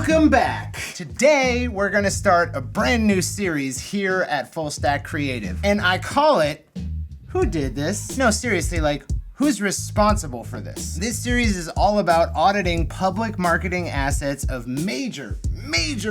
Welcome back. Today, we're gonna start a brand new series here at Full Stack Creative. And I call it, Who Did This? No, seriously, like, who's responsible for this? This series is all about auditing public marketing assets of major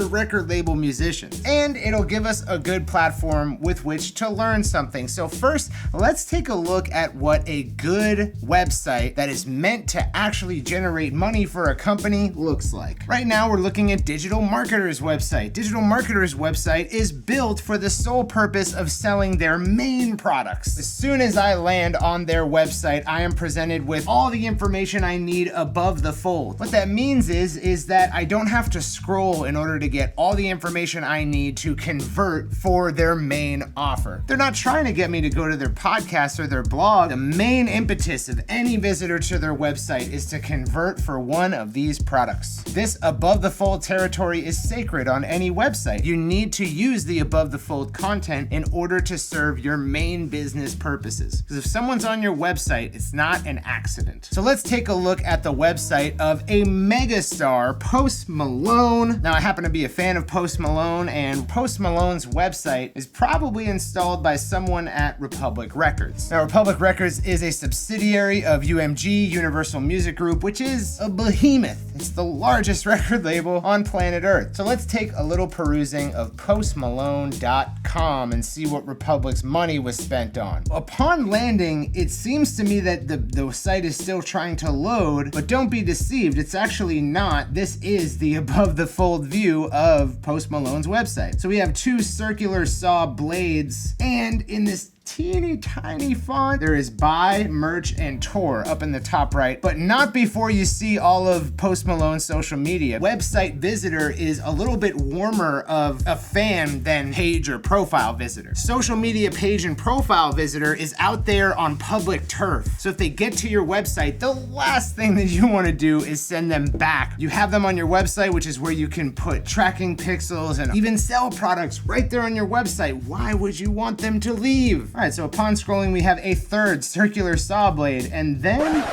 record label musicians. And it'll give us a good platform with which to learn something. So first, let's take a look at what a good website that is meant to actually generate money for a company looks like. Right now, we're looking at Digital Marketer's website. Digital Marketer's website is built for the sole purpose of selling their main products. As soon as I land on their website, I am presented with all the information I need above the fold. What that means is that I don't have to scroll in order to get all the information I need to convert for their main offer. They're not trying to get me to go to their podcast or their blog. The main impetus of any visitor to their website is to convert for one of these products. This above the fold territory is sacred on any website. You need to use the above the fold content in order to serve your main business purposes. Because if someone's on your website, it's not an accident. So let's take a look at the website of a megastar, Post Malone. Now, I happen to be a fan of Post Malone, and Post Malone's website is probably installed by someone at Republic Records. Now, Republic Records is a subsidiary of UMG, Universal Music Group, which is a behemoth. It's the largest record label on planet Earth. So let's take a little perusing of postmalone.com and see what Republic's money was spent on. Upon landing, it seems to me that the site is still trying to load, but don't be deceived, it's actually not. This is the above the fold view of Post Malone's website. So we have two circular saw blades, and in this teeny tiny font, there is buy, merch, and tour up in the top right, but not before you see all of Post Malone's social media. Website visitor is a little bit warmer of a fan than page or profile visitor. Social media page and profile visitor is out there on public turf. So if they get to your website, the last thing that you want to do is send them back. You have them on your website, which is where you can put tracking pixels and even sell products right there on your website. Why would you want them to leave? All right, so upon scrolling, we have a third circular saw blade, and then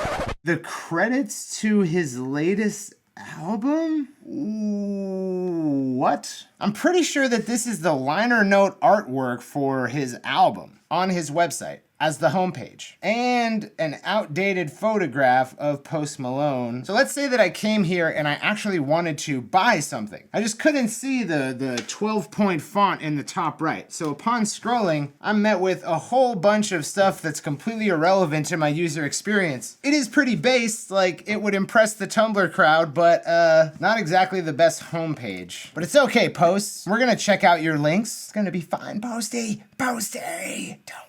the credits to his latest album? Ooh, what? I'm pretty sure that this is the liner note artwork for his album on his website as the homepage, and an outdated photograph of Post Malone. So let's say that I came here and I actually wanted to buy something. I just couldn't see the 12-point font in the top right. So upon scrolling, I'm met with a whole bunch of stuff that's completely irrelevant to my user experience. It is pretty base, like it would impress the Tumblr crowd, but not exactly the best homepage. But it's okay, Posts. We're gonna check out your links. It's gonna be fine, Posty. Posty, don't worry.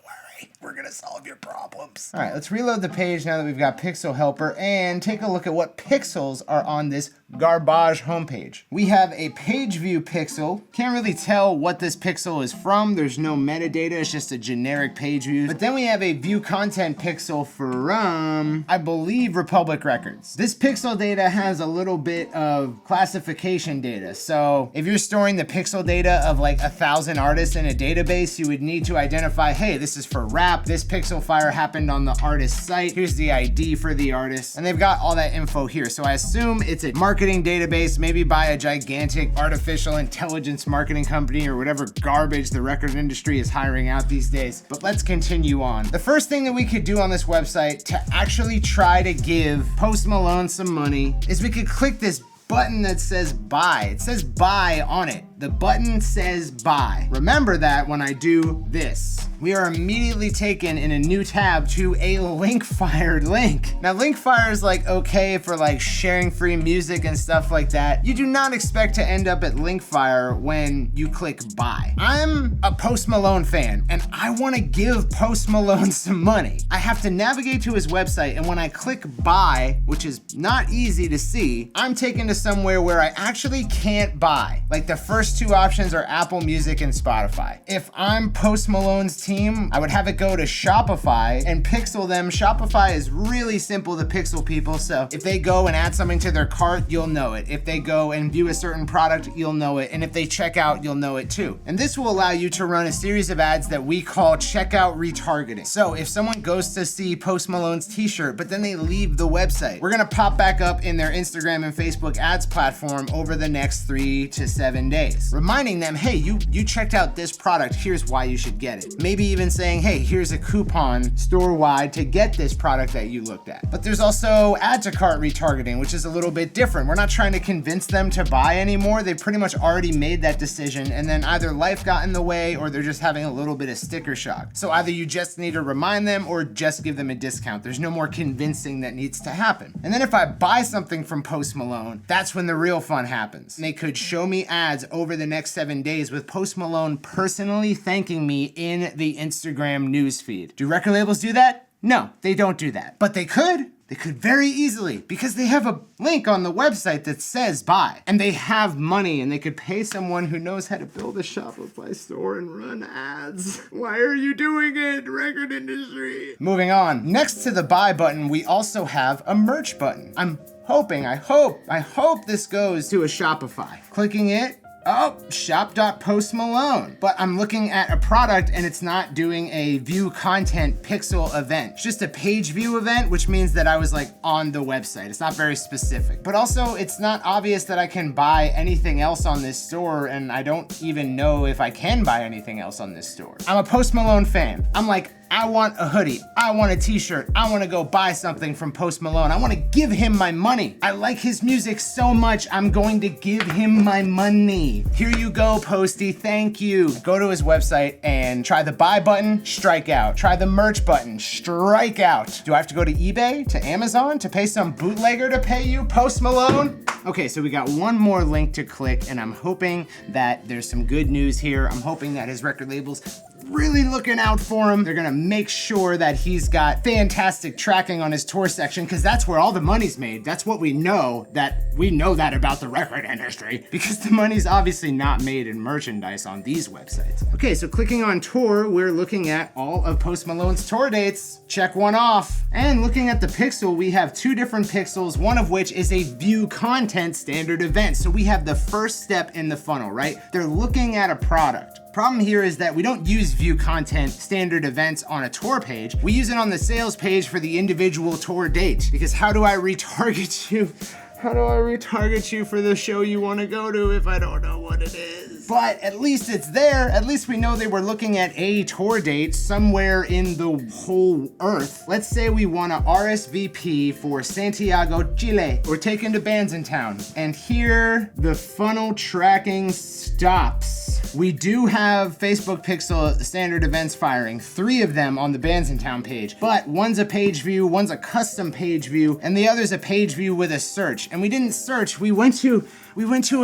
We're gonna solve your problems. All right, let's reload the page now that we've got Pixel Helper and take a look at what pixels are on this garbage homepage. We have a page view pixel. Can't really tell what this pixel is from. There's no metadata, it's just a generic page view. But then we have a view content pixel from, I believe, Republic Records. This pixel data has a little bit of classification data. So if you're storing the pixel data of like 1,000 artists in a database, you would need to identify, hey, this is for rap. This pixel fire happened on the artist's site. Here's the ID for the artist. And they've got all that info here. So I assume it's a marketing database, maybe by a gigantic artificial intelligence marketing company or whatever garbage the record industry is hiring out these days. But let's continue on. The first thing that we could do on this website to actually try to give Post Malone some money is we could click this button that says buy. It says buy on it. The button says buy. Remember that when I do this. We are immediately taken in a new tab to a link-fired link. Now, link-fire is like okay for like sharing free music and stuff like that. You do not expect to end up at link-fire when you click buy. I'm a Post Malone fan and I want to give Post Malone some money. I have to navigate to his website, and when I click buy, which is not easy to see, I'm taken to somewhere where I actually can't buy. Like the first first two options are Apple Music and Spotify. If I'm Post Malone's team, I would have it go to Shopify and pixel them. Shopify is really simple to pixel people, so if they go and add something to their cart, you'll know it. If they go and view a certain product, you'll know it. And if they check out, you'll know it too. And this will allow you to run a series of ads that we call checkout retargeting. So if someone goes to see Post Malone's t-shirt, but then they leave the website, we're gonna pop back up in their Instagram and Facebook ads platform over the next 3 to 7 days, reminding them, hey, you checked out this product, here's why you should get it. Maybe even saying, hey, here's a coupon store-wide to get this product that you looked at. But there's also add to cart retargeting, which is a little bit different. We're not trying to convince them to buy anymore. They pretty much already made that decision, and then either life got in the way or they're just having a little bit of sticker shock. So either you just need to remind them or just give them a discount. There's no more convincing that needs to happen. And then if I buy something from Post Malone, that's when the real fun happens. They could show me ads over the next 7 days with Post Malone personally thanking me in the Instagram newsfeed. Do record labels do that? No, they don't do that. But they could. They could very easily, because they have a link on the website that says buy. And they have money, and they could pay someone who knows how to build a Shopify store and run ads. Why are you doing it, record industry? Moving on. Next to the buy button, we also have a merch button. I hope this goes to a Shopify. Clicking it, oh, shop.postmalone. But I'm looking at a product and it's not doing a view content pixel event. It's just a page view event, which means that I was like on the website. It's not very specific. But also it's not obvious that I can buy anything else on this store, and I don't even know if I can buy anything else on this store. I'm a Post Malone fan. I'm like, I want a hoodie, I want a t-shirt, I wanna go buy something from Post Malone, I wanna give him my money. I like his music so much, I'm going to give him my money. Here you go, Posty, thank you. Go to his website and try the buy button, strike out. Try the merch button, strike out. Do I have to go to eBay, to Amazon, to pay some bootlegger to pay you, Post Malone? Okay, so we got one more link to click, and I'm hoping that there's some good news here. I'm hoping that his record label's really looking out for him. They're gonna make sure that he's got fantastic tracking on his tour section, because that's where all the money's made. That's what we know that about the record industry, because the money's obviously not made in merchandise on these websites. Okay, so clicking on tour, we're looking at all of Post Malone's tour dates. Check one off. And looking at the pixel, we have two different pixels, one of which is a view content standard event. So we have the first step in the funnel, right? They're looking at a product. Problem here is that we don't use view content standard events on a tour page. We use it on the sales page for the individual tour date. Because how do I retarget you? How do I retarget you for the show you want to go to if I don't know what it is? But at least it's there. At least we know they were looking at a tour date somewhere in the whole earth. Let's say we want to RSVP for Santiago, Chile. We're taken to bands in town. And here the funnel tracking stops. We do have Facebook Pixel standard events firing, 3 of them on the bands in town page, but one's a page view, one's a custom page view, and the other's a page view with a search. And we didn't search, we went to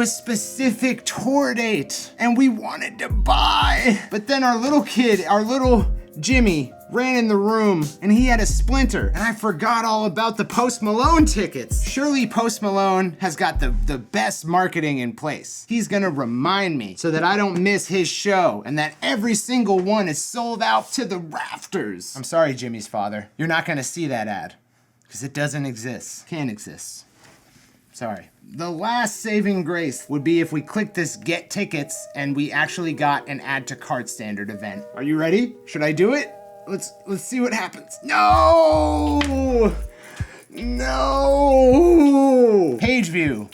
a specific tour date, and we wanted to buy. But then our little Jimmy ran in the room and he had a splinter, and I forgot all about the Post Malone tickets. Surely Post Malone has got the best marketing in place. He's gonna remind me so that I don't miss his show and that every single one is sold out to the rafters. I'm sorry, Jimmy's father. You're not gonna see that ad because it doesn't exist. Can't exist. Sorry. The last saving grace would be if we click this get tickets and we actually got an add to cart standard event. Are you ready? Should I do it? Let's see what happens. No! No! Page view.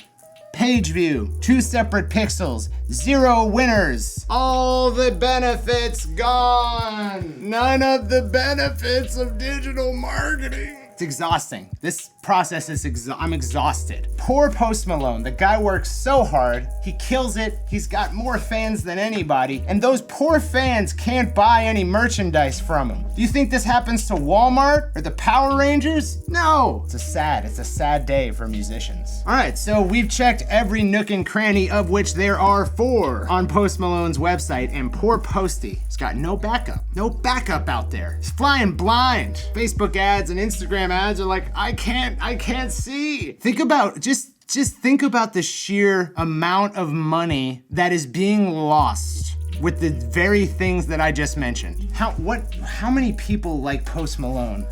2 separate pixels, 0 winners. All the benefits gone. None of the benefits of digital marketing. It's exhausting. This process is I'm exhausted. Poor Post Malone. The guy works so hard. He kills it. He's got more fans than anybody. And those poor fans can't buy any merchandise from him. Do you think this happens to Walmart or the Power Rangers? No. It's a sad day for musicians. All right, so we've checked every nook and cranny, of which there are 4 on Post Malone's website, and poor Posty. He's got no backup. No backup out there. He's flying blind. Facebook ads and Instagram ads are like, I can't can't see. Think about, just think about the sheer amount of money that is being lost with the very things that I just mentioned. How many people like Post Malone?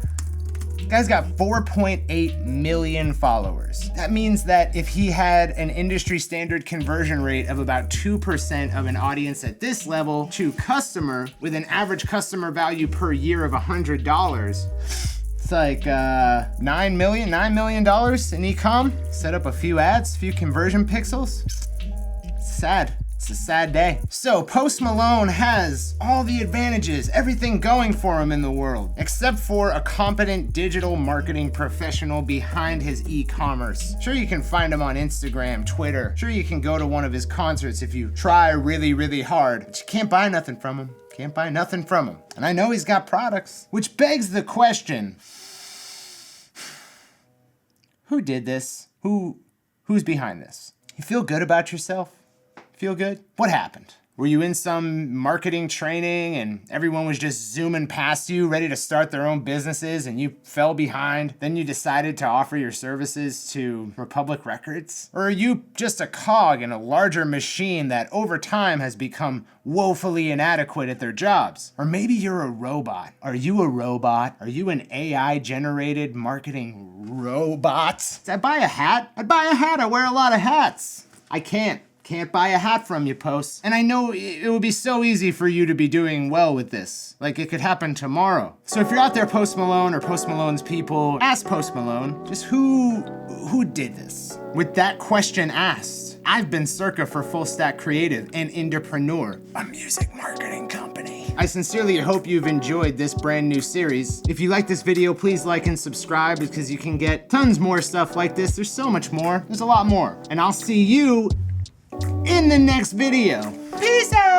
Guy's got 4.8 million followers. That means that if he had an industry standard conversion rate of about 2% of an audience at this level to customer, with an average customer value per year of $100, it's like $9 million in e-com. Set up a few ads, a few conversion pixels. It's sad. It's a sad day. So Post Malone has all the advantages, everything going for him in the world, except for a competent digital marketing professional behind his e-commerce. Sure, you can find him on Instagram, Twitter. Sure, you can go to one of his concerts if you try really, really hard, but you can't buy nothing from him. Can't buy nothing from him. And I know he's got products, which begs the question, who did this? Who's behind this? You feel good about yourself? Feel good? What happened? Were you in some marketing training and everyone was just zooming past you, ready to start their own businesses, and you fell behind? Then you decided to offer your services to Republic Records? Or are you just a cog in a larger machine that over time has become woefully inadequate at their jobs? Or maybe you're a robot. Are you a robot? Are you an AI-generated marketing robot? Did I buy a hat? I'd buy a hat. I wear a lot of hats. I can't buy a hat from you, Post. And I know it would be so easy for you to be doing well with this. Like, it could happen tomorrow. So if you're out there, Post Malone or Post Malone's people, ask Post Malone, just who did this? With that question asked, I've been Circa for Full Stack Creative, an Indepreneur, a music marketing company. I sincerely hope you've enjoyed this brand new series. If you like this video, please like and subscribe, because you can get tons more stuff like this. There's so much more. There's a lot more. And I'll see you in the next video. Peace out.